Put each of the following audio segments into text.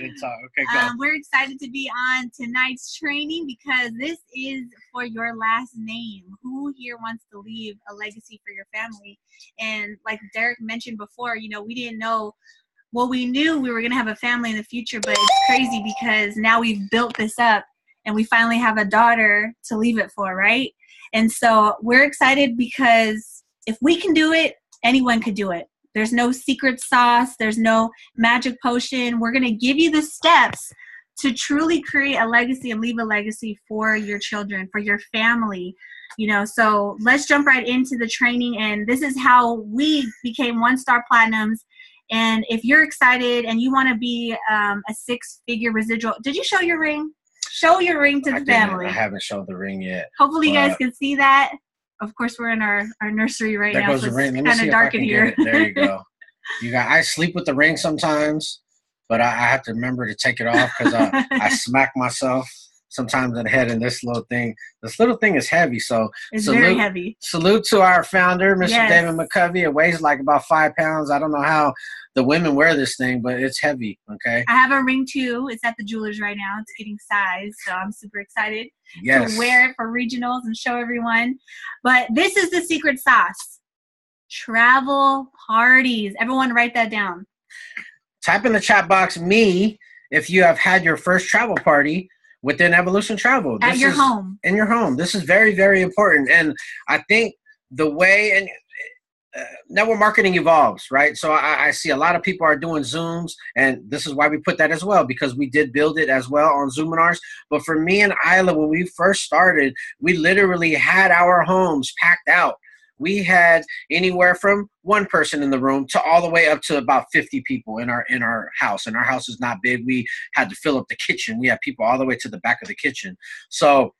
and talk. Okay, go. We're excited to be on tonight's training because this is for your last name. Who here wants to leave a legacy for your family? And like Derek mentioned before, you know, we didn't know. Well, we knew we were going to have a family in the future, but it's crazy because now we've built this up and we finally have a daughter to leave it for, right? And so we're excited because if we can do it, anyone could do it. There's no secret sauce. There's no magic potion. We're going to give you the steps to truly create a legacy and leave a legacy for your children, for your family. You know, so let's jump right into the training. And this is how we became 1-star platinums. And if you're excited and you want to be a 6-figure residual, did you show your ring? Show your ring to the family. I haven't showed the ring yet. Hopefully you guys can see that. Of course, we're in our nursery right now, so it's kind of dark in here. There you go. I sleep with the ring sometimes, but I have to remember to take it off because I smack myself sometimes in the head. And this little thing is heavy. So it's very heavy. Salute to our founder, Mr. David McCovey. It weighs like about 5 pounds. I don't know how the women wear this thing, but it's heavy. Okay. I have a ring too. It's at the jeweler's right now. It's getting sized, so I'm super excited to wear it for regionals and show everyone. But this is the secret sauce: travel parties. Everyone, write that down. Type in the chat box me if you have had your first travel party within Evolution Travel. At your home. In your home. This is very, very important. And I think the way network marketing evolves, right? So I see a lot of people are doing Zooms, and this is why we put that as well, because we did build it as well on Zoominars. But for me and Isla, when we first started, we literally had our homes packed out. We had anywhere from 1 person in the room to all the way up to about 50 people in our house. And our house is not big. We had to fill up the kitchen. We had people all the way to the back of the kitchen. So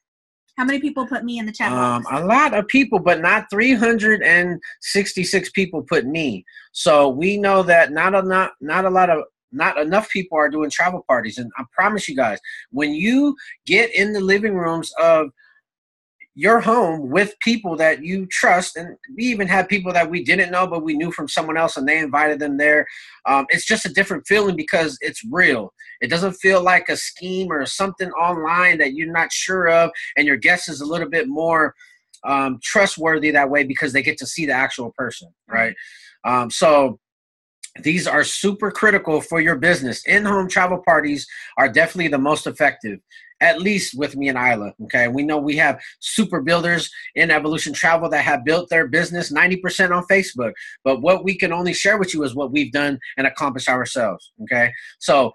how many people put me in the chat box? A lot of people, but not 366 people put me. So we know that not enough people are doing travel parties. And I promise you guys, when you get in the living rooms of your home with people that you trust, and we even had people that we didn't know but we knew from someone else and they invited them there, it's just a different feeling because it's real. It doesn't feel like a scheme or something online that you're not sure of, and your guest is a little bit more trustworthy that way because they get to see the actual person, right? So these are super critical for your business. In-home travel parties are definitely the most effective, at least with me and Isla, okay? We know we have super builders in Evolution Travel that have built their business 90% on Facebook, but what we can only share with you is what we've done and accomplished ourselves, okay? So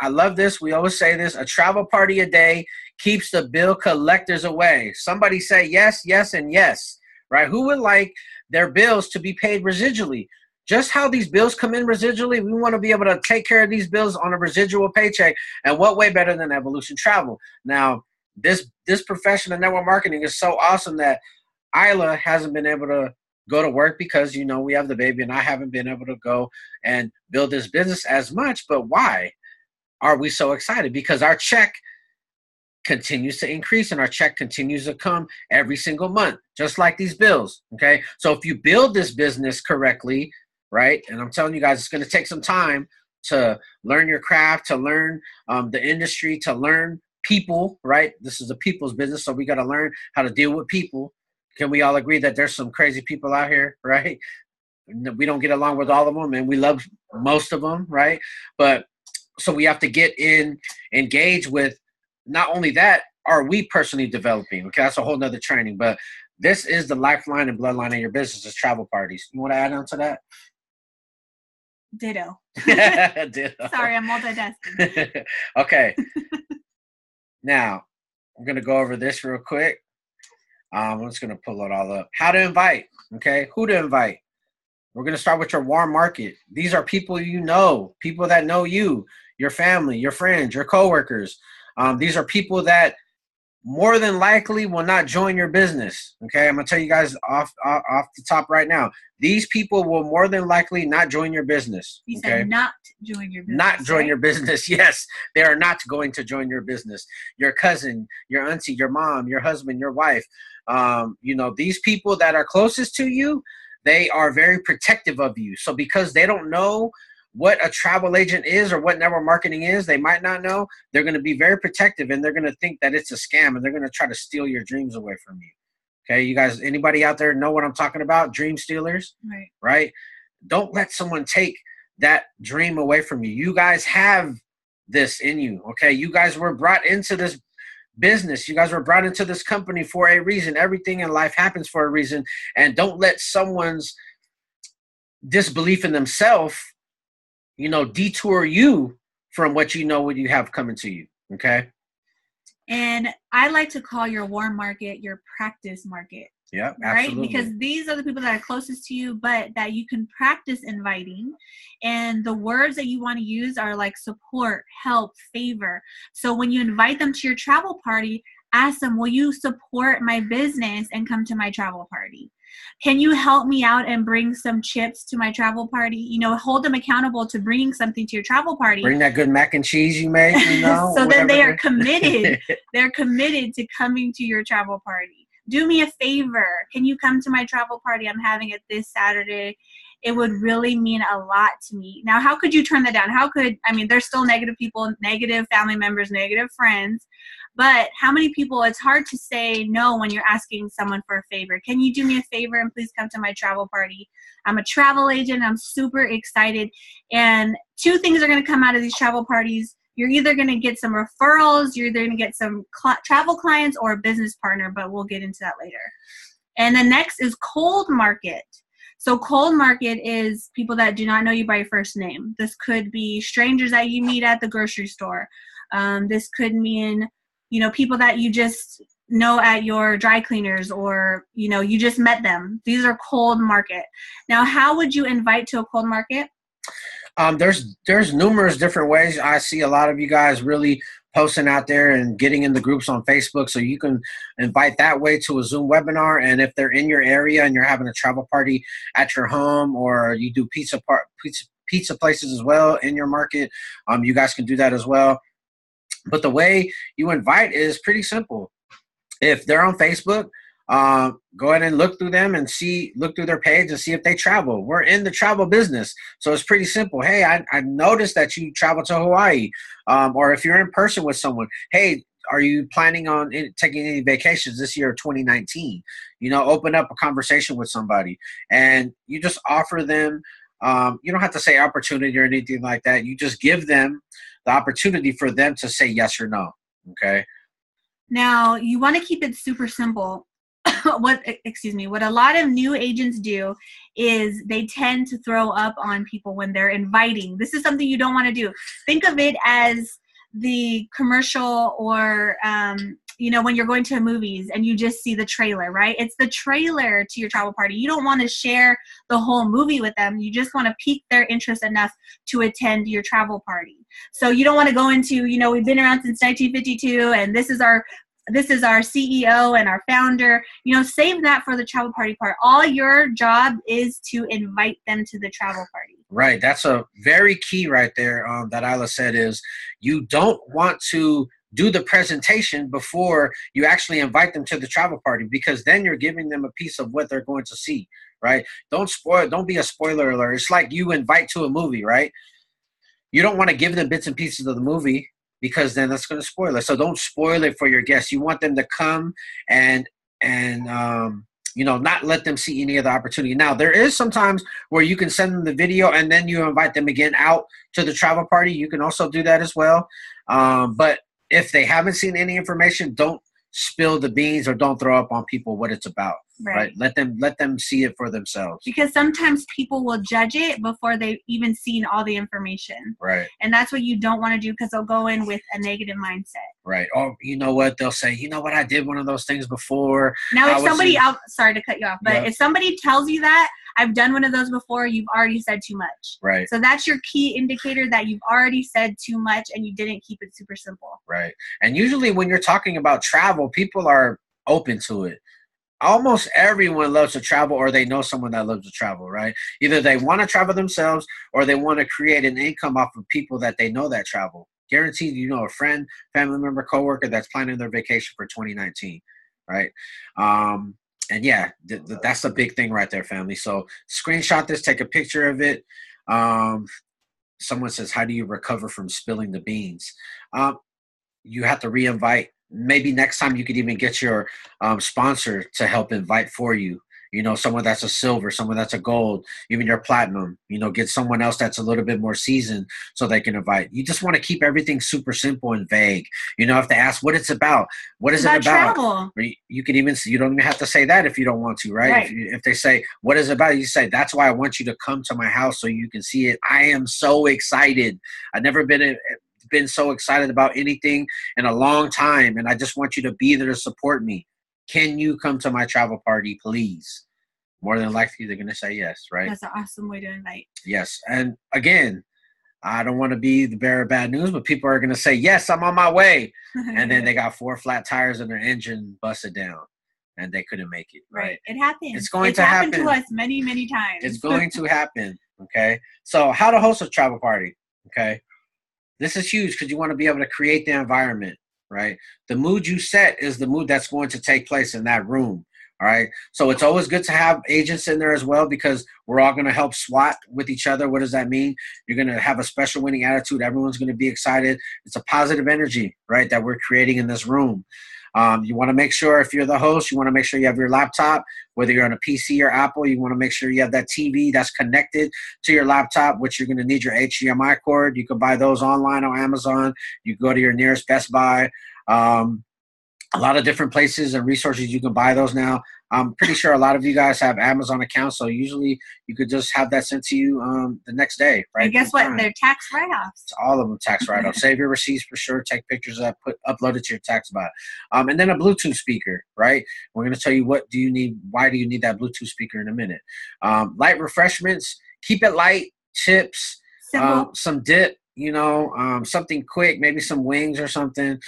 I love this. We always say this: a travel party a day keeps the bill collectors away. Somebody say yes, yes, and yes, right? Who would like their bills to be paid residually? Just how these bills come in residually, we want to be able to take care of these bills on a residual paycheck. And what way better than Evolution Travel? Now, this profession of network marketing is so awesome that Isla hasn't been able to go to work because, you know, we have the baby, and I haven't been able to go and build this business as much. But why are we so excited? Because our check continues to increase and our check continues to come every single month, just like these bills, okay? So if you build this business correctly, right? And I'm telling you guys, it's going to take some time to learn your craft, to learn the industry, to learn people, right? This is a people's business, so we got to learn how to deal with people. Can we all agree that there's some crazy people out here, right? We don't get along with all of them, and we love most of them, right? But so we have to engage with, not only that, are we personally developing? Okay, that's a whole nother training, but this is the lifeline and bloodline of your business is travel parties. You want to add on to that? Ditto. Ditto. Sorry, I'm multitasking. Okay. Now, I'm going to go over this real quick. I'm just going to pull it all up. How to invite, okay? Who to invite. We're going to start with your warm market. These are people you know, people that know you, your family, your friends, your coworkers. These are people that more than likely will not join your business, okay? I'm going to tell you guys off the top right now. These people will more than likely not join your business. You said not join your business. Not join your business. Yes, they are not going to join your business. Your cousin, your auntie, your mom, your husband, your wife. You know, these people that are closest to you, they are very protective of you. So because they don't know what a travel agent is or what network marketing is. They might not know. They're going to be very protective, and they're going to think that it's a scam, and they're going to try to steal your dreams away from you. Okay, you guys, anybody out there know what I'm talking about? Dream stealers, right? Don't let someone take that dream away from you. You guys have this in you, okay? You guys were brought into this business. You guys were brought into this company for a reason. Everything in life happens for a reason, and don't let someone's disbelief in themselves, detour you from what what you have coming to you, okay? And I like to call your warm market your practice market. Yeah, right? absolutely. Because these are the people that are closest to you, but that you can practice inviting. And the words that you want to use are like support, help, favor. So when you invite them to your travel party, ask them, will you support my business and come to my travel party? Can you help me out and bring some chips to my travel party? Hold them accountable to bringing something to your travel party. Bring that good mac and cheese you made, so then they are committed. They're committed to coming to your travel party. Do me a favor. Can you come to my travel party? I'm having it this Saturday. It would really mean a lot to me. Now, how could you turn that down? There's still negative people, negative family members, negative friends. But how many people, it's hard to say no when you're asking someone for a favor. Can you do me a favor and please come to my travel party? I'm a travel agent. I'm super excited. And two things are going to come out of these travel parties. You're either going to get some referrals, you're either going to get some travel clients or a business partner, but we'll get into that later. And the next is cold market. So cold market is people that do not know you by your first name. This could be strangers that you meet at the grocery store. This could mean, people that you just know at your dry cleaners or, you just met them. These are cold market. Now, how would you invite to a cold market? There's numerous different ways. I see a lot of you guys really posting out there and getting in the groups on Facebook, so you can invite that way to a Zoom webinar. And if they're in your area and you're having a travel party at your home, or you do pizza places as well in your market, you guys can do that as well. But the way you invite is pretty simple. If they're on Facebook, go ahead and look through them and look through their page and see if they travel. We're in the travel business, so it's pretty simple. Hey, I noticed that you travel to Hawaii, or if you're in person with someone, hey, are you planning on taking any vacations this year, 2019? Open up a conversation with somebody, and you just offer them. You don't have to say opportunity or anything like that. You just give them the opportunity for them to say yes or no. Okay. Now you want to keep it super simple. What a lot of new agents do is they tend to throw up on people when they're inviting. This is something you don't want to do. Think of it as the commercial or, when you're going to movies and you just see the trailer, right? It's the trailer to your travel party. You don't want to share the whole movie with them. You just want to pique their interest enough to attend your travel party. So you don't want to go into, we've been around since 1952 and this is our CEO and our founder. Save that for the travel party part. All your job is to invite them to the travel party. Right. That's a very key right there that Isla said, is you don't want to do the presentation before you actually invite them to the travel party, because then you're giving them a piece of what they're going to see, right? Don't be a spoiler alert. It's like you invite to a movie, right? You don't want to give them bits and pieces of the movie, because then that's going to spoil it. So don't spoil it for your guests. You want them to come and not let them see any of the opportunity. Now, there is sometimes where you can send them the video and then you invite them again out to the travel party. You can also do that as well. But if they haven't seen any information, don't spill the beans or don't throw up on people what it's about. Right. Let them see it for themselves. Because sometimes people will judge it before they've even seen all the information. Right. And that's what you don't want to do, because they'll go in with a negative mindset. Right. Or you know what? They'll say, I did one of those things before. Now, if somebody sorry to cut you off, but if somebody tells you that, I've done one of those before, you've already said too much. Right. So that's your key indicator that you've already said too much and you didn't keep it super simple. Right. And usually when you're talking about travel, people are open to it. Almost everyone loves to travel, or they know someone that loves to travel, right? Either they want to travel themselves or they want to create an income off of people that they know that travel. Guaranteed, a friend, family member, coworker that's planning their vacation for 2019, right? And yeah, that's the big thing right there, family. So screenshot this, take a picture of it. someone says, how do you recover from spilling the beans? You have to re-invite. Maybe next time you could even get your sponsor to help invite for you. You know, someone that's a silver, someone that's a gold, even your platinum. You know, get someone else that's a little bit more seasoned so they can invite. You just want to keep everything super simple and vague. You know, if they ask what it's about, what is it about? Travel. You could even, you don't even have to say that if you don't want to, right? If they say, what is it about? You say, that's why I want you to come to my house so you can see it. I am so excited. I've never been so excited about anything in a long time, and I just want you to be there to support me. Can you come to my travel party, please? More than likely, they're going to say yes, right? That's an awesome way to invite. Yes. And again, I don't want to be the bearer of bad news, but people are going to say, yes, I'm on my way. And then they got 4 flat tires and their engine busted down and they couldn't make it, right? It happens. It's going to happen. It's happened to us many, many times. It's going to happen, okay? So how to host a travel party, okay? This is huge because you want to be able to create the environment, right? The mood you set is the mood that's going to take place in that room, all right? So it's always good to have agents in there as well because we're all going to help SWAT with each other. What does that mean? You're going to have a special winning attitude. Everyone's going to be excited. It's a positive energy, right, that we're creating in this room. You want to make sure if you're the host, you want to make sure you have your laptop, whether you're on a PC or Apple, you want to make sure you have that TV that's connected to your laptop, which you're going to need your HDMI cord. You can buy those online on Amazon. You can go to your nearest Best Buy. A lot of different places and resources you can buy those now. I'm pretty sure a lot of you guys have Amazon accounts, so usually you could just have that sent to you the next day, right? And guess what? They're tax write-offs. It's all of them tax write-offs. Save your receipts for sure. Take pictures of that, upload it to your tax bot. And then a Bluetooth speaker, right? We're going to tell you what do you need, why do you need that Bluetooth speaker in a minute. Light refreshments, keep it light, chips, some dip, you know, something quick, maybe some wings or something.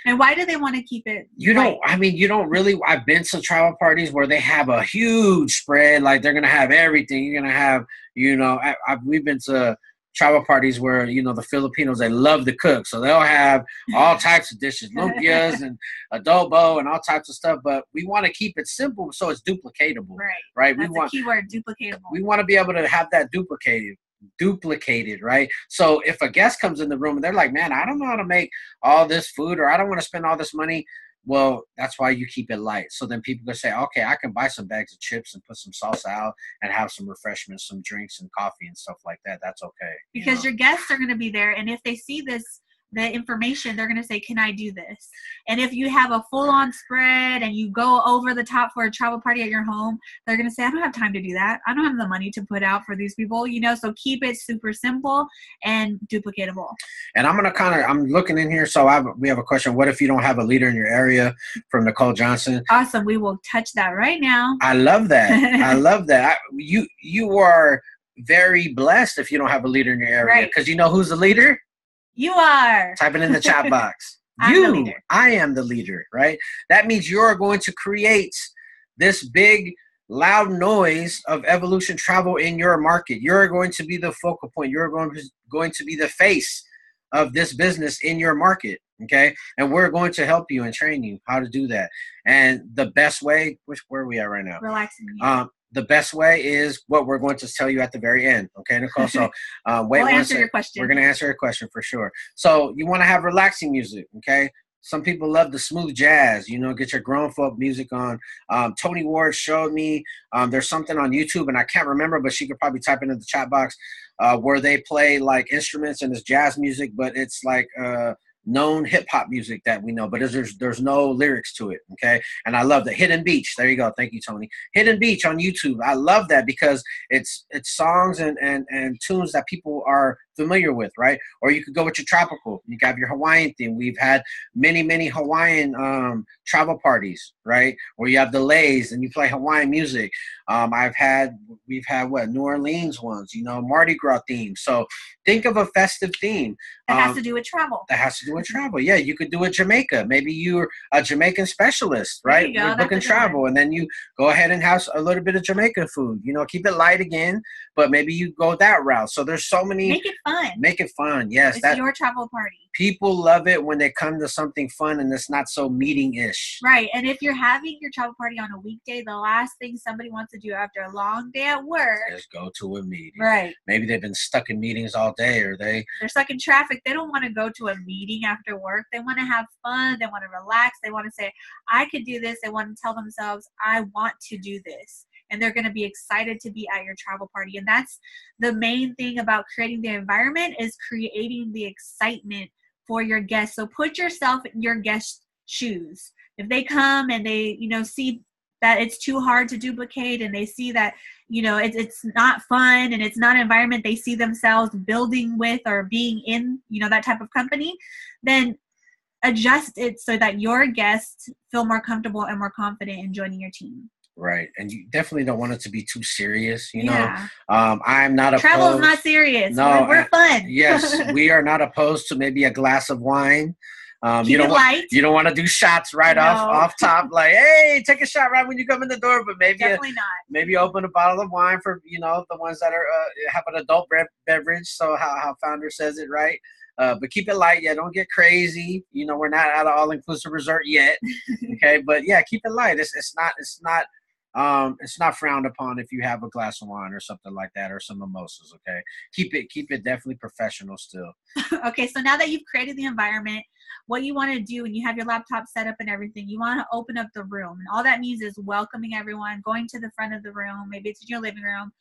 And why do they want to keep it? You don't, I mean, you don't really, I've been to travel parties where they have a huge spread, like they're going to have everything. You're going to have, you know, we've been to travel parties where, you know, the Filipinos, they love to cook. So they'll have all types of dishes, lumpias and adobo and all types of stuff. But we want to keep it simple so it's duplicatable. Right? That's the key word, duplicatable. We want to be able to have that duplicated, right? So if a guest comes in the room and they're like, man, I don't know how to make all this food, or I don't want to spend all this money, well, that's why you keep it light. So then people can say, okay, I can buy some bags of chips and put some salsa out and have some refreshments, some drinks and coffee and stuff like that. That's okay. Because your guests are going to be there, and if they see the information, they're going to say, can I do this? And if you have a full-on spread and you go over the top for a travel party at your home, they're going to say, I don't have time to do that. I don't have the money to put out for these people, you know, so keep it super simple and duplicatable. And I'm going to I'm looking in here. So we have a question. What if you don't have a leader in your area, from Nicole Johnson? Awesome. We will touch that right now. I love that. I love that. You are very blessed if you don't have a leader in your area, because you know who's the leader? You are. Type it in the chat box. I am the leader, right? That means you're going to create this big, loud noise of evolution travel in your market. You're going to be the focal point. You're going to be the face of this business in your market, okay? And we're going to help you and train you how to do that. And the best way, where are we at right now? Relaxing. The best way is what we're going to tell you at the very end. Okay, Nicole? So we'll answer your question. We're going to answer your question for sure. So you want to have relaxing music, okay? Some people love the smooth jazz, you know, get your grown folk music on. Tony Ward showed me there's something on YouTube, and I can't remember, but she could probably type it in the chat box, where they play like instruments and it's jazz music, but it's like known hip-hop music that we know, but there's no lyrics to it, okay? And I love that. Hidden Beach, there you go. Thank you, Tony. Hidden Beach on YouTube. I love that because it's songs and tunes that people are familiar with, right? Or you could go with your tropical. You have your Hawaiian theme. We've had many Hawaiian travel parties, right? Where you have delays and you play Hawaiian music. We've had what, New Orleans ones, you know, Mardi Gras theme. So think of a festive theme that has to do with travel. Yeah, you could do it Jamaica. Maybe you're a Jamaican specialist, right? You're booking travel, and then you go ahead and have a little bit of Jamaican food. You know, keep it light again, but maybe you go that route. So there's so many. Make it fun. Make it fun. Yes. It's your travel party. People love it when they come to something fun and it's not so meeting-ish. Right. And if you're having your travel party on a weekday, the last thing somebody wants to do after a long day at work is go to a meeting. Right. Maybe they've been stuck in meetings all day, or they're stuck in traffic. They don't want to go to a meeting after work. They want to have fun. They want to relax. They want to say, I could do this. They want to tell themselves, I want to do this. And they're going to be excited to be at your travel party. And that's the main thing about creating the environment, is creating the excitement for your guests. So put yourself in your guests' shoes. If they come and they, see that it's too hard to duplicate, and they see that, it's not fun and it's not an environment they see themselves building with or being in, that type of company, then adjust it so that your guests feel more comfortable and more confident in joining your team. Right. And you definitely don't want it to be too serious, Yeah. I'm not opposed. Travel is not serious. No, we're fun. Yes, we are not opposed to maybe a glass of wine. Keep it light. You don't want to do shots off top, like, hey, take a shot right when you come in the door, but definitely not. Maybe open a bottle of wine for, the ones that are have an adult beverage. So how founder says it, right? But keep it light. Yeah, don't get crazy. We're not at an all-inclusive resort yet. Okay, but yeah, keep it light. It's not frowned upon if you have a glass of wine or something like that, or some mimosas. Okay, keep it definitely professional still. Okay, so now that you've created the environment, what you want to do when you have your laptop set up and everything, you want to open up the room. And all that means is welcoming everyone, going to the front of the room. Maybe it's in your living room.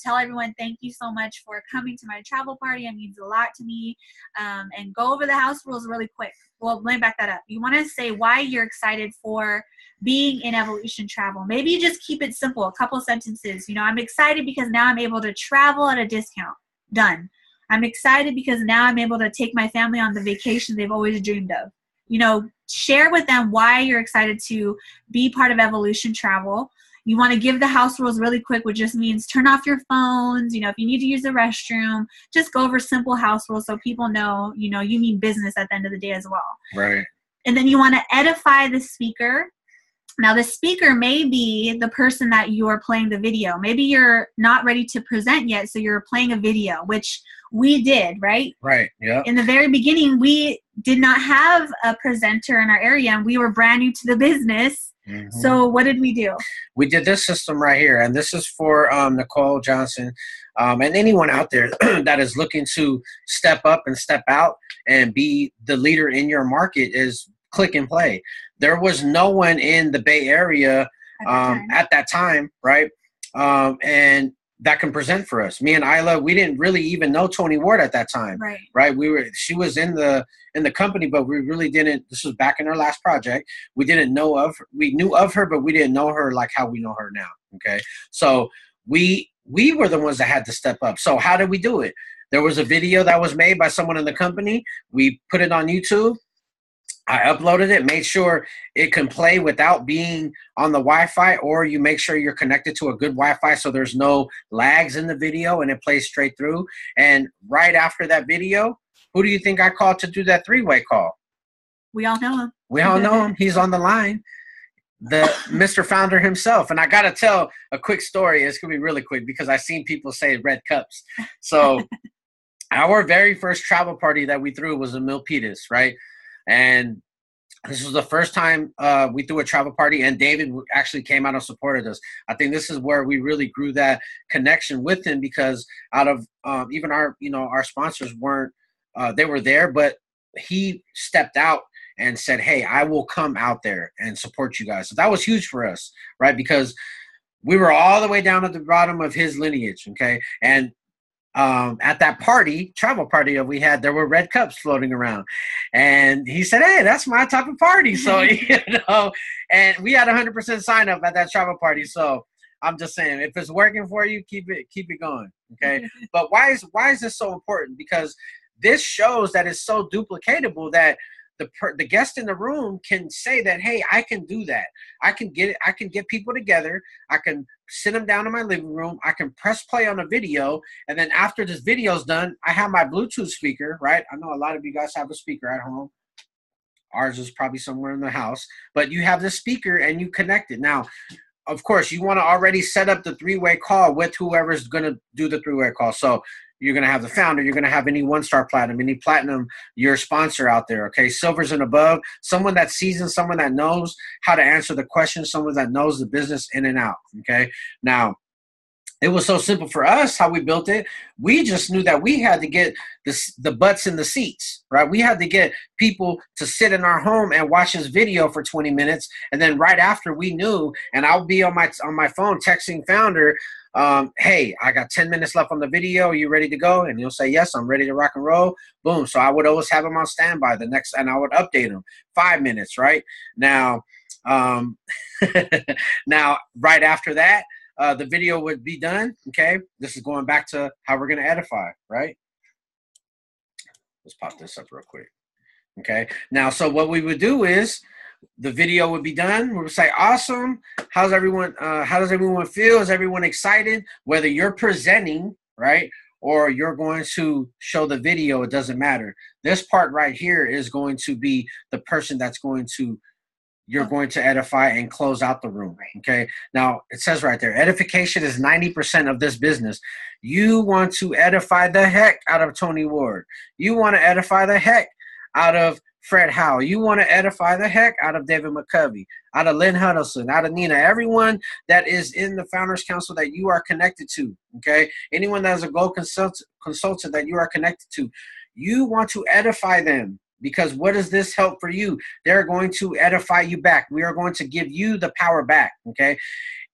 Tell everyone, thank you so much for coming to my travel party. It means a lot to me. And go over the house rules really quick. Well, let me back that up. You want to say why you're excited for being in Evolution Travel. Maybe you just keep it simple, a couple sentences. I'm excited because now I'm able to travel at a discount. Done. I'm excited because now I'm able to take my family on the vacation they've always dreamed of. Share with them why you're excited to be part of Evolution Travel. You want to give the house rules really quick, which just means turn off your phones. If you need to use the restroom, just go over simple house rules so people know, you mean business at the end of the day as well. Right. And then you want to edify the speaker. Now, the speaker may be the person that you are playing the video. Maybe you're not ready to present yet, so you're playing a video, which we did, right? Right, yeah. In the very beginning, we did not have a presenter in our area, and we were brand new to the business. Mm-hmm. So what did we do? We did this system right here, and this is for Nicole Johnson and anyone out there that is looking to step up and step out and be the leader in your market. Is click and play. There was no one in the Bay Area at that time, right? And that can present for us. Me and Isla, we didn't really even know Tony Ward at that time, right? She was in the company, but we really didn't. This was back in her last project. We didn't know of her. We knew of her, but we didn't know her like how we know her now. Okay, so we were the ones that had to step up. So how did we do it? There was a video that was made by someone in the company. We put it on YouTube. I uploaded it, made sure it can play without being on the Wi-Fi, or you make sure you're connected to a good Wi-Fi so there's no lags in the video and it plays straight through. And right after that video, who do you think I called to do that three-way call? We all know him. We all know him. He's on the line. The Mr. Founder himself. And I got to tell a quick story. It's going to be really quick because I've seen people say red cups. So our very first travel party that we threw was in Milpitas, right? And this was the first time we threw a travel party, and David actually came out and supported us. I think this is where we really grew that connection with him, because out of even our sponsors weren't, they were there, but he stepped out and said, hey, I will come out there and support you guys. So that was huge for us, right? Because we were all the way down at the bottom of his lineage, okay? And at that travel party that we had, there were red cups floating around, and he said, hey, that's my type of party. So, and we had 100% sign up at that travel party. So I'm just saying, if it's working for you, keep it going. Okay. But why is this so important? Because this shows that it's so duplicatable that the guest in the room can say that, hey, I can do that. I can get people together. I can sit them down in my living room. I can press play on a video. And then after this video's done, I have my Bluetooth speaker, right? I know a lot of you guys have a speaker at home. Ours is probably somewhere in the house, but you have the speaker and you connect it. Now, of course, you want to already set up the three-way call with whoever's going to do the three-way call. So you're going to have the founder, you're going to have any 1-star platinum, any platinum, your sponsor out there. Okay. Silvers and above, someone that's seasoned, someone that knows how to answer the questions, someone that knows the business in and out. Okay. Now, it was so simple for us how we built it. We just knew that we had to get the butts in the seats, right? We had to get people to sit in our home and watch this video for 20 minutes. And then right after, we knew, and I'll be on my phone texting founder, hey, I got 10 minutes left on the video. Are you ready to go? And he'll say, yes, I'm ready to rock and roll. Boom. So I would always have him on standby and I would update him 5 minutes, right? Now, now right after that, the video would be done. Okay. This is going back to how we're going to edify, right? Let's pop this up real quick. Okay. Now, so what we would do is the video would be done. We would say, awesome. How does everyone feel? Is everyone excited? Whether you're presenting, right, or you're going to show the video, it doesn't matter. This part right here is going to be the person that's going to edify and close out the room. Okay. Now it says right there, edification is 90% of this business. You want to edify the heck out of Tony Ward. You want to edify the heck out of Fred Howe. You want to edify the heck out of David McCovey, out of Lynn Huddleston, out of Nina, everyone that is in the Founders Council that you are connected to. Okay. Anyone that is a gold consultant that you are connected to, you want to edify them. Because what does this help for you? They're going to edify you back. We are going to give you the power back, okay?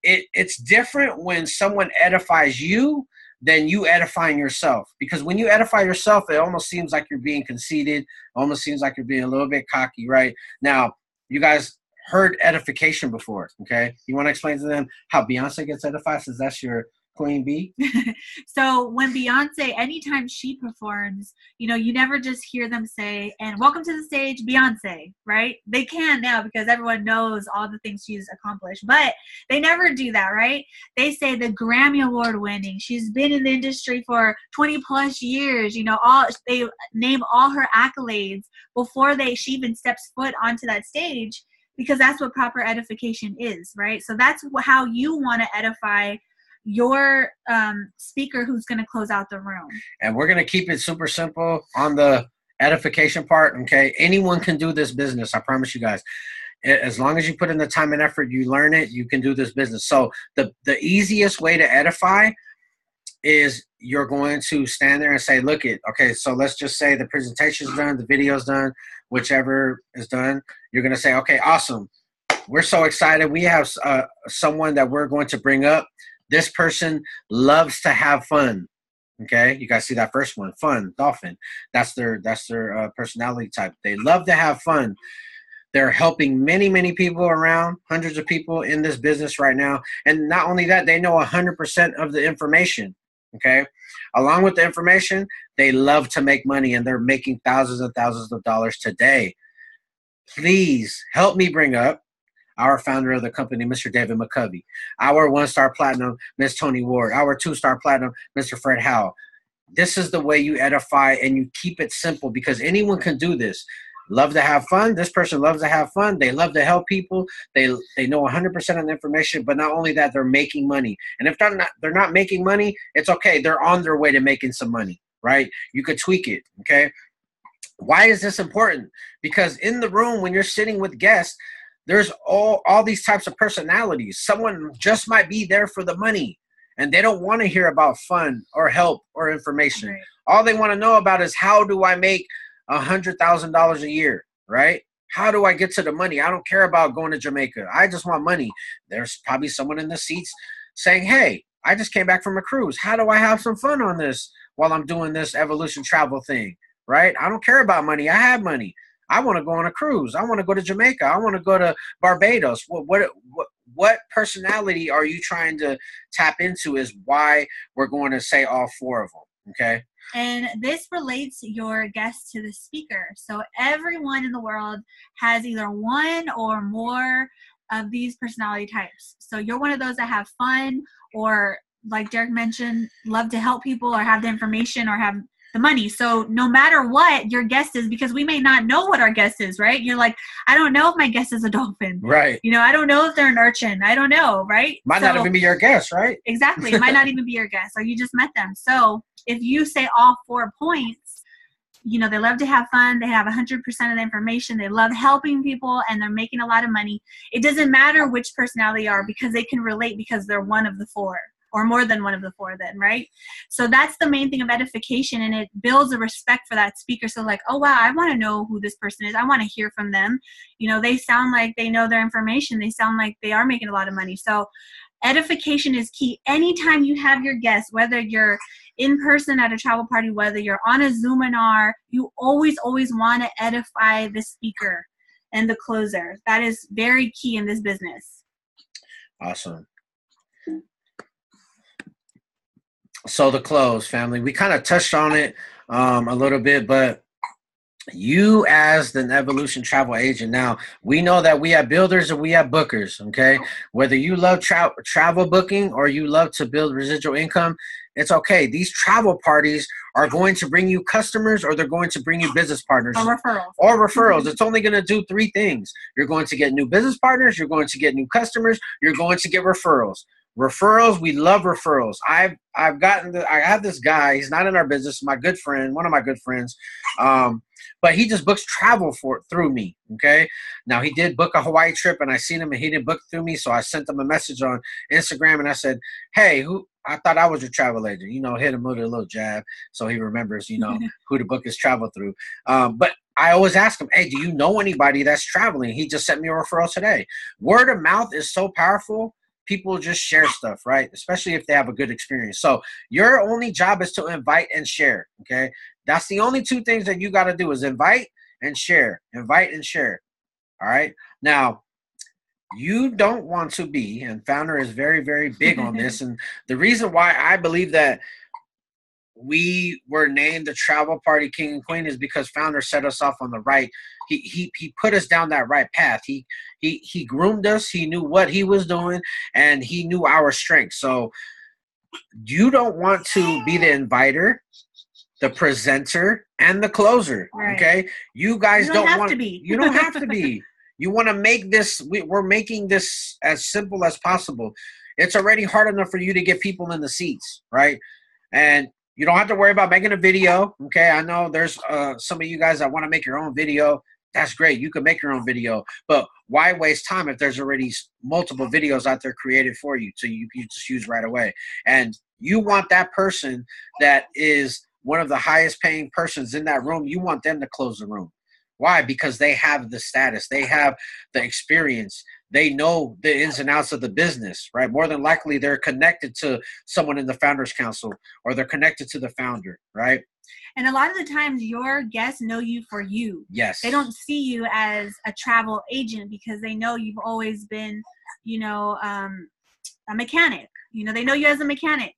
It's different when someone edifies you than you edifying yourself. Because when you edify yourself, it almost seems like you're being conceited. Almost seems like you're being a little bit cocky, right? Now, you guys heard edification before, okay? You want to explain to them how Beyonce gets edified since that's your Queen Bee? So when Beyonce, anytime she performs, you know, you never just hear them say, and welcome to the stage, Beyonce, right? They can now because everyone knows all the things she's accomplished, but they never do that, right? They say the Grammy Award winning, she's been in the industry for 20 plus years, you know, they name all her accolades before she even steps foot onto that stage, because that's what proper edification is, right? So that's how you want to edify your speaker who's going to close out the room. And we're going to keep it super simple on the edification part, okay? Anyone can do this business, I promise you guys. As long as you put in the time and effort, you learn it, you can do this business. So the easiest way to edify is you're going to stand there and say, look it, okay, so let's just say the presentation's done, the video's done, whichever is done. You're going to say, okay, awesome. We're so excited. We have someone that we're going to bring up. This person loves to have fun. Okay, you guys see that first one, fun, dolphin. That's their personality type. They love to have fun. They're helping many people around, hundreds of people in this business right now. And not only that, they know 100% of the information. Okay, along with the information, they love to make money, and they're making thousands and thousands of dollars today. Please help me bring up our founder of the company, Mr. David McCovey, our 1-star platinum, Ms. Tony Ward, our 2-star platinum, Mr. Fred Howe. This is the way you edify, and you keep it simple, because anyone can do this. Love to have fun. This person loves to have fun. They love to help people. They know 100% of the information, but not only that, they're making money. And if they're not making money, it's okay. They're on their way to making some money, right? You could tweak it, okay? Why is this important? Because in the room, when you're sitting with guests, there's all these types of personalities. Someone just might be there for the money, and they don't want to hear about fun or help or information. Right. All they want to know about is, how do I make $100,000 a year, right? How do I get to the money? I don't care about going to Jamaica. I just want money. There's probably someone in the seats saying, hey, I just came back from a cruise. How do I have some fun on this while I'm doing this evolution travel thing, right? I don't care about money. I have money. I want to go on a cruise. I want to go to Jamaica. I want to go to Barbados. What personality are you trying to tap into is why we're going to say all 4 of them, okay? And this relates your guest to the speaker. So everyone in the world has either one or more of these personality types. So you're one of those that have fun, or like Derek mentioned, love to help people, or have the information, or have the money. So no matter what your guest is, because we may not know what our guest is, right? You're like, I don't know if my guest is a dolphin. Right. You know, I don't know if they're an urchin. I don't know, right? Might not even be your guest, right? Exactly. It might not even be your guest, or you just met them. So if you say all 4 points, you know, they love to have fun, they have 100% of the information, they love helping people, and they're making a lot of money. It doesn't matter which personality they are, because they can relate, because they're one of the 4. Or more than one of the 4 then, right? So that's the main thing of edification, and it builds a respect for that speaker. So like, oh wow, I want to know who this person is. I want to hear from them. You know, they sound like they know their information. They sound like they are making a lot of money. So edification is key. Anytime you have your guests, whether you're in person at a travel party, whether you're on a Zoominar, you always want to edify the speaker and the closer. That is very key in this business. Awesome. So the close, family, we kind of touched on it a little bit, but you as an Evolution travel agent, now we know that we have builders and we have bookers, okay? Whether you love travel booking or you love to build residual income, it's okay. These travel parties are going to bring you customers, or they're going to bring you business partners. Or referrals. It's only going to do 3 things. You're going to get new business partners, you're going to get new customers, you're going to get referrals. Referrals, we love referrals. I have this guy, he's not in our business, my good friend, one of my good friends, but he just books travel through me, okay? Now, he did book a Hawaii trip, and I seen him, and he didn't book through me, so I sent him a message on Instagram, and I said, hey, I thought I was your travel agent, you know, hit him with a little jab so he remembers, you know, who to book his travel through. But I always ask him, hey, do you know anybody that's traveling? He just sent me a referral today. Word of mouth is so powerful. People just share stuff, right? Especially if they have a good experience. So your only job is to invite and share, okay? That's the only 2 things that you got to do, is invite and share. Invite and share, all right? Now, you don't want to be, and Founder is very, very big on this, and the reason why I believe that we were named the travel party king and queen is because Founder set us off on the right. He put us down that right path. He groomed us. He knew what he was doing, and he knew our strengths. So you don't want to be the inviter, the presenter, and the closer. Right. Okay, you guys don't want to be. You don't have to be. You want to make this. We're making this as simple as possible. It's already hard enough for you to get people in the seats, right? And you don't have to worry about making a video, okay? I know there's some of you guys that want to make your own video. That's great. You can make your own video. But why waste time if there's already multiple videos out there created for you, so you can just use right away? And you want that person that is one of the highest paying persons in that room, you want them to close the room. Why? Because they have the status. They have the experience. They know the ins and outs of the business, right? More than likely, they're connected to someone in the Founders Council, or they're connected to the founder, right? And a lot of the times, your guests know you for you. Yes. They don't see you as a travel agent, because they know you've always been, you know, a mechanic. You know, they know you as a mechanic.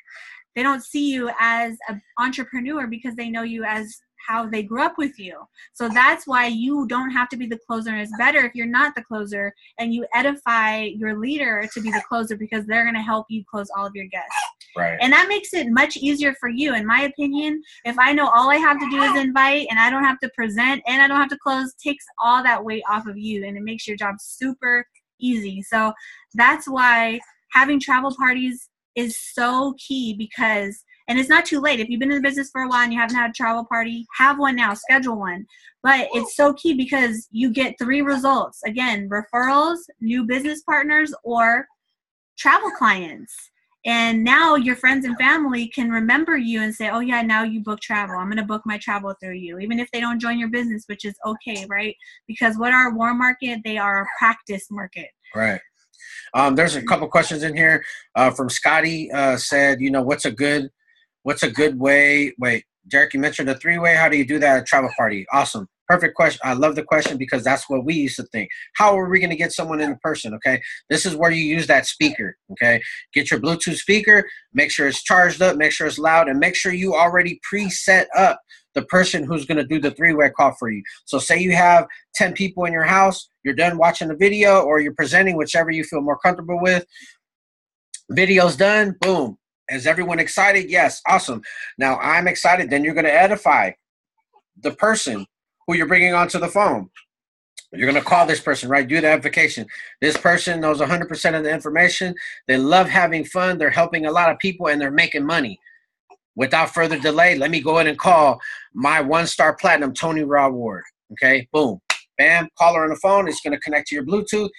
They don't see you as an entrepreneur, because they know you as how they grew up with you. So that's why you don't have to be the closer. And it's better if you're not the closer and you edify your leader to be the closer, because they're going to help you close all of your guests. Right. And that makes it much easier for you. In my opinion, if I know all I have to do is invite, and I don't have to present, and I don't have to close, takes all that weight off of you, and it makes your job super easy. So that's why having travel parties is so key, because and it's not too late. If you've been in the business for a while and you haven't had a travel party, have one now, schedule one. But it's so key, because you get 3 results. Again, referrals, new business partners, or travel clients. And now your friends and family can remember you and say, oh yeah, now you book travel. I'm going to book my travel through you. Even if they don't join your business, which is okay, right? Because what are a warm market? They are a practice market. Right. There's a couple questions in here from Scotty. Said, you know, what's a good way? Wait, Derek, you mentioned a 3-way. How do you do that at a travel party? Awesome. Perfect question. I love the question, because that's what we used to think. How are we going to get someone in person? Okay. This is where you use that speaker. Okay. Get your Bluetooth speaker, make sure it's charged up, make sure it's loud, and make sure you already preset up the person who's going to do the 3-way call for you. So say you have 10 people in your house, you're done watching the video, or you're presenting, whichever you feel more comfortable with. Video's done. Boom. Is everyone excited? Yes. Awesome. Now I'm excited. Then you're going to edify the person who you're bringing onto the phone. You're going to call this person, right? Do the edification. This person knows 100% of the information. They love having fun. They're helping a lot of people, and they're making money. Without further delay, let me go ahead and call my 1-star platinum Tony Raw Ward. Okay, boom, bam, call her on the phone. It's going to connect to your Bluetooth,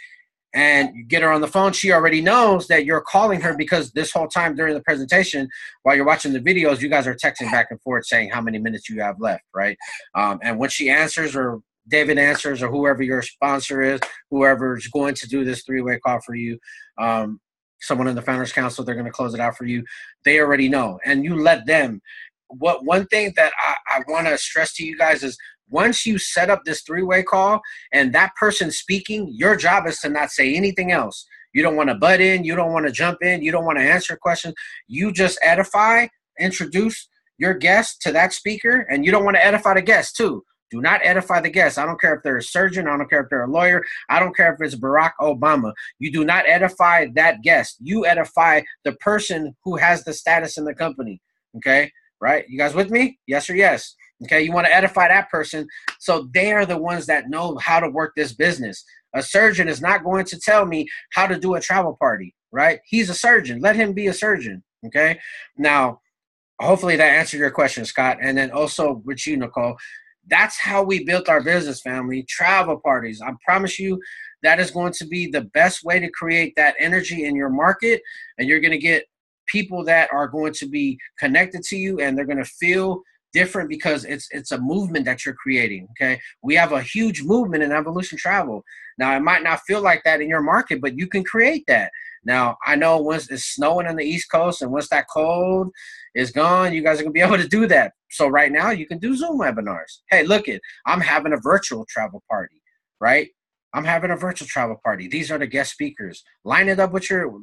and you get her on the phone. She already knows that you're calling her, because this whole time during the presentation, while you're watching the videos, you guys are texting back and forth saying how many minutes you have left, right? And when she answers, or David answers, or whoever your sponsor is, whoever's going to do this 3-way call for you, someone in the Founders Council, they're going to close it out for you. They already know, and you let them. One thing that I want to stress to you guys is, once you set up this 3-way call and that person speaking, your job is to not say anything else. You don't want to butt in. You don't want to jump in. You don't want to answer questions. You just edify, introduce your guest to that speaker, and you don't want to edify the guest too. Do not edify the guest. I don't care if they're a surgeon. I don't care if they're a lawyer. I don't care if it's Barack Obama. You do not edify that guest. You edify the person who has the status in the company. Okay? Right? You guys with me? Yes or yes? Okay? You want to edify that person, so they are the ones that know how to work this business. A surgeon is not going to tell me how to do a travel party, right? He's a surgeon. Let him be a surgeon. Okay? Now, hopefully that answered your question, Scott. And then also with you, Nicole. That's how we built our business, family. Travel parties. I promise you that is going to be the best way to create that energy in your market. And you're going to get people that are going to be connected to you, and they're going to feel different, because it's a movement that you're creating. Okay. We have a huge movement in Evolution Travel. Now, it might not feel like that in your market, but you can create that. Now, I know once it's snowing on the East Coast, and once that cold is gone, you guys are going to be able to do that. So right now you can do Zoom webinars. Hey, look it, I'm having a virtual travel party, right? I'm having a virtual travel party. These are the guest speakers. Line it up with your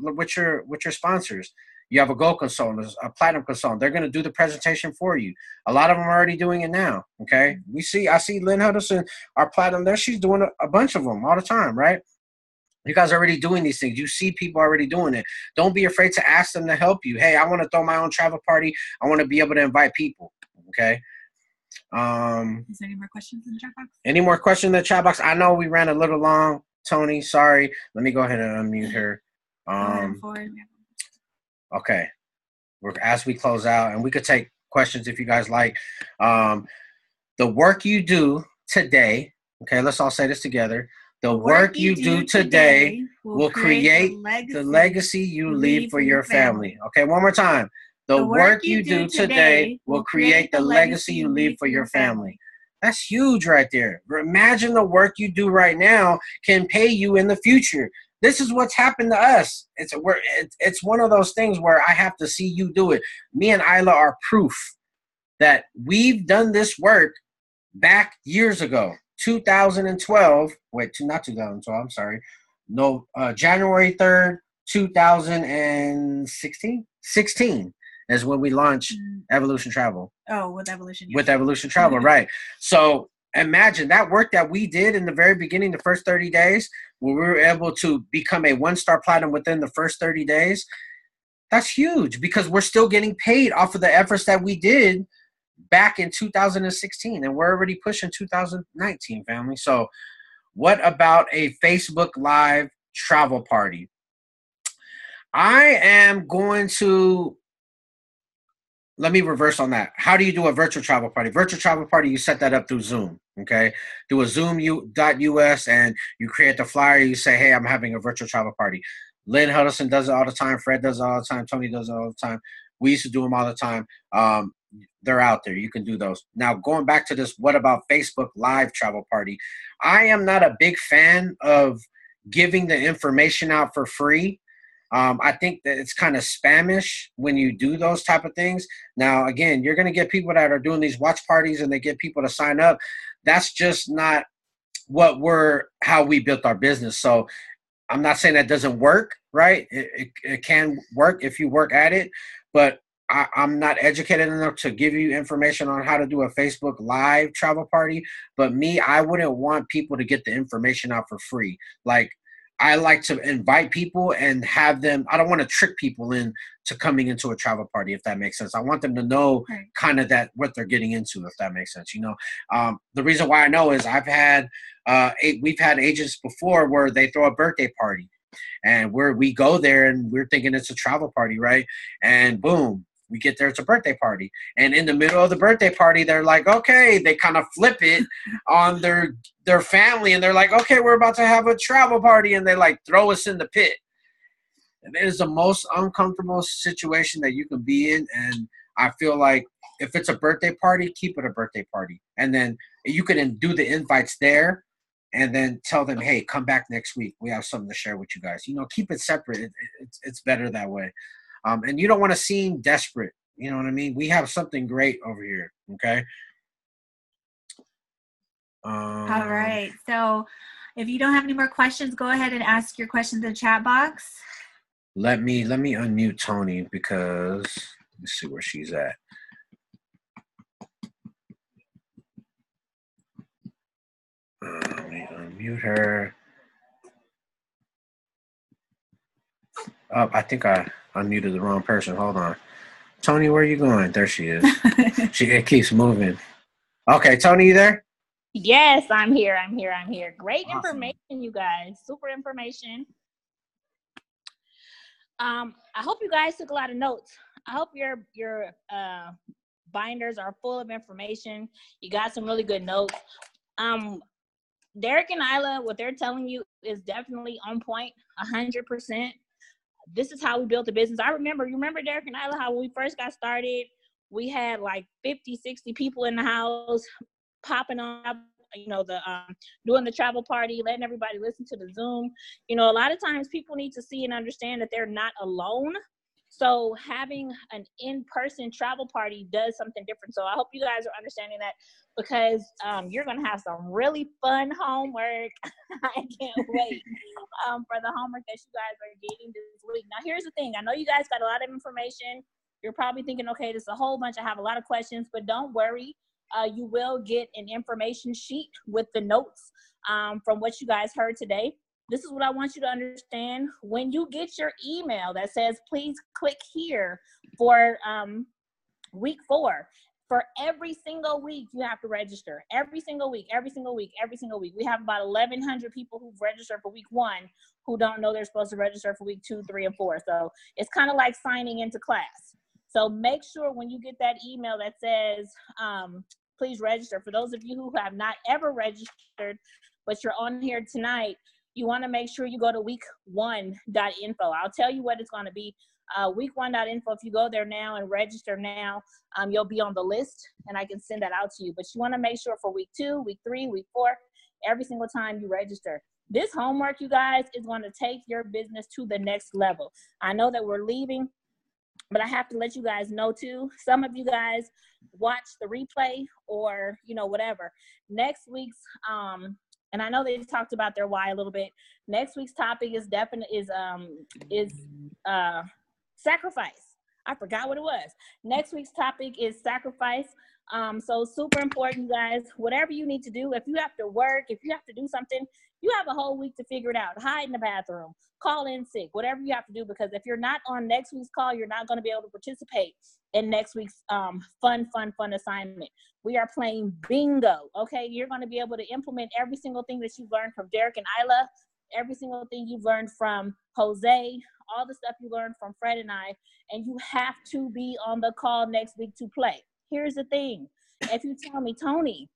sponsors. You have a gold consultant, a platinum consultant. They're going to do the presentation for you. A lot of them are already doing it now. Okay. I see Lynn Huddleston, our platinum there. She's doing a bunch of them all the time, right? You guys are already doing these things. You see people already doing it. Don't be afraid to ask them to help you. Hey, I want to throw my own travel party. I want to be able to invite people. Okay. Is there any more questions in the chat box? Any more questions in the chat box? I know we ran a little long, Tony. Sorry. Let me go ahead and unmute her. Okay. As we close out, and we could take questions if you guys like. The work you do today. Okay, let's all say this together. The work you do today will create the legacy you leave for your family. Okay, one more time. The work you do today will create the legacy you leave for your family. That's huge right there. Imagine the work you do right now can pay you in the future. This is what's happened to us. It's one of those things where I have to see you do it. Me and Isla are proof that we've done this work back years ago. 2012, not 2012, I'm sorry. No, January 3rd, 2016? 16 is when we launched Evolution Travel. Oh, with Evolution. With Evolution Travel, right. So imagine that work that we did in the very beginning, the first 30 days, when we were able to become a 1-star platinum within the first 30 days. That's huge, because we're still getting paid off of the efforts that we did back in 2016, and we're already pushing 2019, family. So what about a Facebook Live travel party? I am going to, let me reverse on that. How do you do a virtual travel party? Virtual travel party, you set that up through Zoom, okay? Do a Zoom.us, and you create the flyer. You say, hey, I'm having a virtual travel party. Lynn Huddleston does it all the time. Fred does it all the time. Tony does it all the time. We used to do them all the time. They're out there. You can do those. Now, going back to this, what about Facebook Live travel party? I am not a big fan of giving the information out for free. I think that it's kind of spamish when you do those type of things. Now, again, you're going to get people that are doing these watch parties, and they get people to sign up. That's just not how we built our business. So I'm not saying that doesn't work, right? It can work if you work at it, but I'm not educated enough to give you information on how to do a Facebook Live travel party. But I wouldn't want people to get the information out for free. Like, I like to invite people and have them. I don't want to trick people into coming into a travel party, if that makes sense. I want them to know kind of what they're getting into, if that makes sense. The reason why I know is we've had agents before where they throw a birthday party, and we go there and we're thinking it's a travel party, right? And boom, We get there, it's a birthday party. And in the middle of the birthday party, they're like, okay, they kind of flip it on their family, and they're like, okay, we're about to have a travel party, and they like throw us in the pit. And it is the most uncomfortable situation that you can be in. And I feel like if it's a birthday party, keep it a birthday party. And then you can do the invites there and then tell them, hey, come back next week. We have something to share with you guys. You know, keep it separate. It's better that way. And you don't want to seem desperate. You know what I mean? We have something great over here. Okay. All right. So if you don't have any more questions, go ahead and ask your questions in the chat box. Let me unmute Tony because let's see where she's at. Let me unmute her. Oh, I think I unmuted the wrong person. Hold on. Tony, where are you going? There she is. It keeps moving. Okay, Tony, you there? Yes, I'm here. Great Awesome. information, you guys. Super information. I hope you guys took a lot of notes. I hope your binders are full of information. You got some really good notes. Derek and Isla, what they're telling you is definitely on point, 100%. This is how we built the business. You remember Derek and Isla, how when we first got started, we had like 50, 60 people in the house popping up, doing the travel party, letting everybody listen to the Zoom. You know, a lot of times people need to see and understand that they're not alone. So having an in-person travel party does something different. So I hope you guys are understanding that, because you're going to have some really fun homework. I can't wait for the homework that you guys are getting this week. Now, here's the thing. I know you guys got a lot of information. You're probably thinking, okay, this is a whole bunch. I have a lot of questions, but don't worry. You will get an information sheet with the notes from what you guys heard today. This is what I want you to understand. When you get your email that says, please click here for week 4, for every single week, you have to register. Every single week. We have about 1,100 people who've registered for week 1 who don't know they're supposed to register for week 2, 3, and 4. So it's kind of like signing into class. So make sure when you get that email that says, please register. For those of you who have not ever registered, but you're on here tonight, you want to make sure you go to week1.info. I'll tell you what it's going to be. Week1.info, if you go there now and register now, you'll be on the list, and I can send that out to you. But you want to make sure for week 2, week 3, week 4, every single time you register. This homework, you guys, is going to take your business to the next level. I know that we're leaving, but I have to let you guys know too. Some of you guys watch the replay or, whatever. Next week's, and I know they talked about their why a little bit. Next week's topic is sacrifice. I forgot what it was. Next week's topic is sacrifice. So super important, you guys. Whatever you need to do, if you have to work, if you have to do something, you have a whole week to figure it out. Hide in the bathroom, call in sick, whatever you have to do, because if you're not on next week's call, you're not going to be able to participate in next week's fun assignment. We are playing bingo, okay? You're going to be able to implement every single thing that you've learned from Derek and Isla, every single thing you've learned from Jose, all the stuff you learned from Fred and I, and you have to be on the call next week to play. Here's the thing. If you tell me, Tony,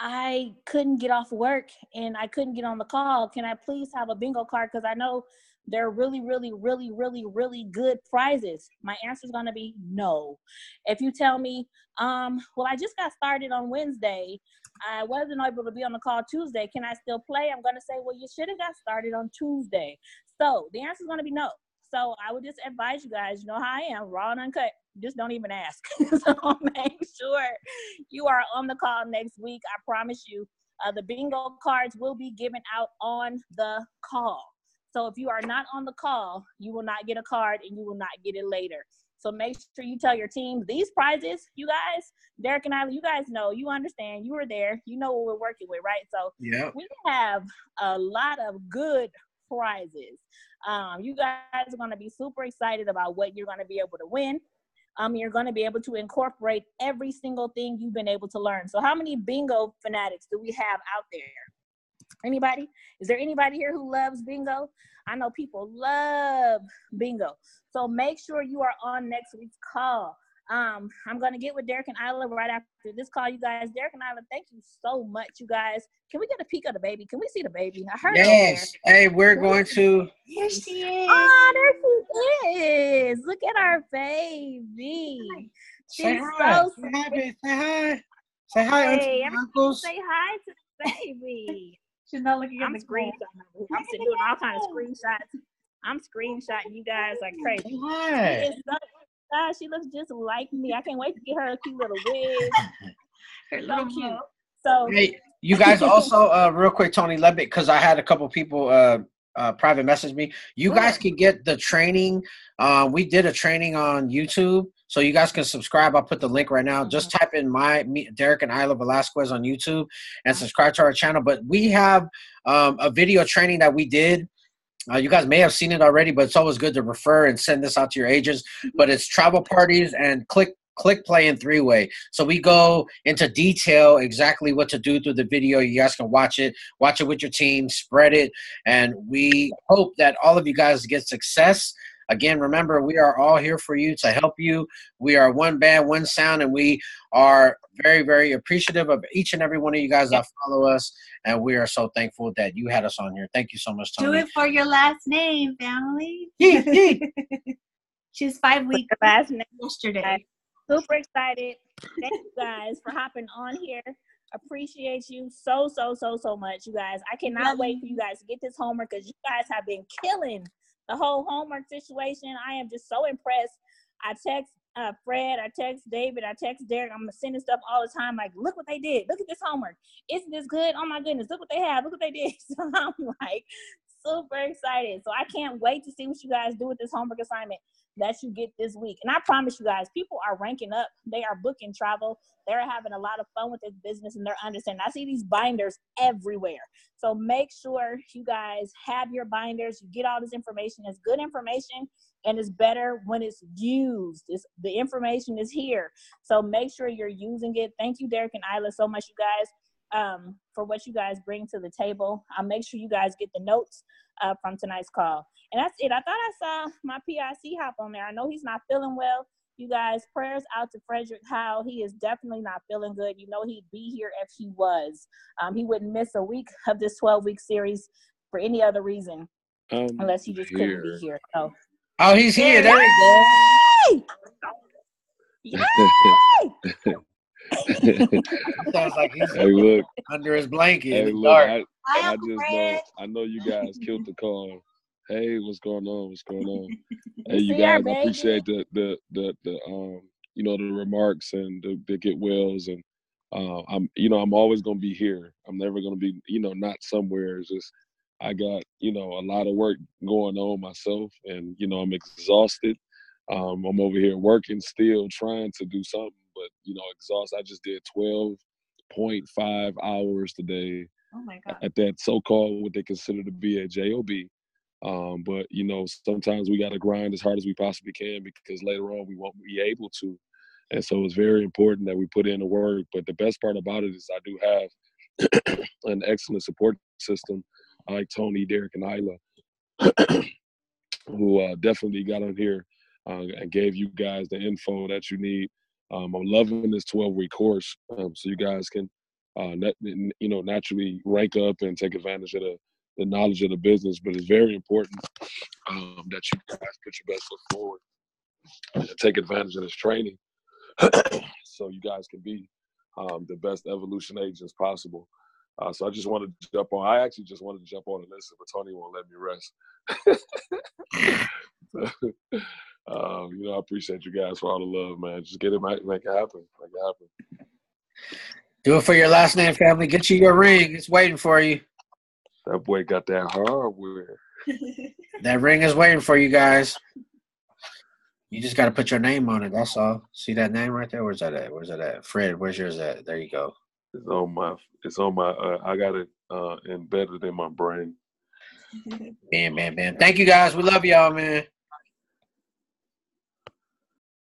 I couldn't get off work and I couldn't get on the call, can I please have a bingo card? Because I know they're really, really, really, really, really good prizes. My answer is going to be no. If you tell me, well, I just got started on Wednesday, I wasn't able to be on the call Tuesday, can I still play? I'm going to say, well, you should have got started on Tuesday. So the answer is going to be no. So I would just advise you guys, you know how I am, raw and uncut. Just don't even ask. So make sure you are on the call next week. I promise you, the bingo cards will be given out on the call. So if you are not on the call, you will not get a card and you will not get it later. So make sure you tell your team these prizes, you guys, Derek and I, you guys know, you understand, you were there, you know what we're working with, right? So yeah, we have a lot of good prizes. You guys are going to be super excited about what you're going to be able to win. You're going to be able to incorporate every single thing you've been able to learn. So how many bingo fanatics do we have out there? Anybody? Is there anybody here who loves bingo? I know people love bingo. So make sure you are on next week's call. I'm going to get with Derek and Isla right after this call, you guys. Derek and Isla, thank you so much, you guys. Can we get a peek of the baby? Can we see the baby? I heard yes. over there. Hey, we're going to. Here she is. Oh, there she is. Look at our baby. Say She's hi. so Say hi, baby. Say hi. Say hi, Hey, Auntie Uncles. say hi to the baby. She's not looking at I'm the screenshotting. I'm doing all kinds of screenshots. I'm screenshotting you guys like crazy. Say hi. She is so, she looks just like me. I can't wait to get her a cute little wig. Her So little cute. mouth. So Hey, you guys also, real quick, Tony, let me, because I had a couple people private message me. You guys can get the training. We did a training on YouTube, so you guys can subscribe. I'll put the link right now. Just type in Derek and Isla Velasquez on YouTube and subscribe to our channel. But we have a video training that we did. You guys may have seen it already, but it's always good to refer and send this out to your agents. But it's travel parties and click play and three-way. So we go into detail exactly what to do through the video. You guys can watch it with your team, spread it, and we hope that all of you guys get success. Again, remember, we are all here for you to help you. We are one band, one sound, and we are very, very appreciative of each and every one of you guys that follow us, and we are so thankful that you had us on here. Thank you so much, Tony. Do it for your last name, family. She's 5 weeks last name yesterday. Super excited. Thank you guys for hopping on here. Appreciate you so much, you guys. I cannot wait for you guys to get this homework because you guys have been killing the whole homework situation. I am just so impressed. I text Fred, I text David, I text Derek. I'm sending stuff all the time. Like, look what they did. Look at this homework. Isn't this good? Oh my goodness. Look what they have. Look what they did. So I'm like super excited. So I can't wait to see what you guys do with this homework assignment that you get this week. And I promise you guys, people are ranking up. They are booking travel. They're having a lot of fun with this business and they're understanding. I see these binders everywhere. So make sure you guys have your binders. You get all this information. It's good information and it's better when it's used. The information is here. So make sure you're using it. Thank you, Derek and Isla, so much, you guys, for what you guys bring to the table. I'll make sure you guys get the notes from tonight's call. And that's it. I thought I saw my PIC hop on there. I know he's not feeling well. You guys, prayers out to Frederick Howe. He is definitely not feeling good. You know, he'd be here if he was. He wouldn't miss a week of this 12-week series for any other reason, unless he just couldn't be here. So. Oh, he's here. There we go. Yay! Sounds like he's under his blanket. Hey, in the look, dark. I just know you guys killed the call. Hey, what's going on? What's going on? Hey, you guys, I appreciate the you know, the remarks and the get wells, and I'm always gonna be here. I'm never gonna be, not somewhere. It's just I got, a lot of work going on myself, and I'm exhausted. I'm over here working still, trying to do something, but exhausted. I just did 12.5 hours today. Oh my God. At that so-called what they consider to be a job. But sometimes we got to grind as hard as we possibly can because later on we won't be able to. And so it's very important that we put in the work. But the best part about it is I do have an excellent support system like Tony, Derek, and Isla, who definitely got on here and gave you guys the info that you need. I'm loving this 12-week course, so you guys can, naturally rank up and take advantage of the knowledge of the business. But it's very important that you guys put your best foot forward and take advantage of this training, so you guys can be the best evolution agents possible. So I just wanted to jump on. I actually just wanted to jump on and listen, but Tony won't let me rest. I appreciate you guys for all the love, man. Just get it, make it happen. Make it happen. Do it for your last name, family. Get you your ring. It's waiting for you. That boy got that hardware. That ring is waiting for you guys. You just got to put your name on it. That's all. See that name right there? Where's that at? Where's that at? Fred, where's yours at? There you go. It's on my, I got it embedded in my brain. Bam, bam, bam. Thank you, guys. We love y'all, man.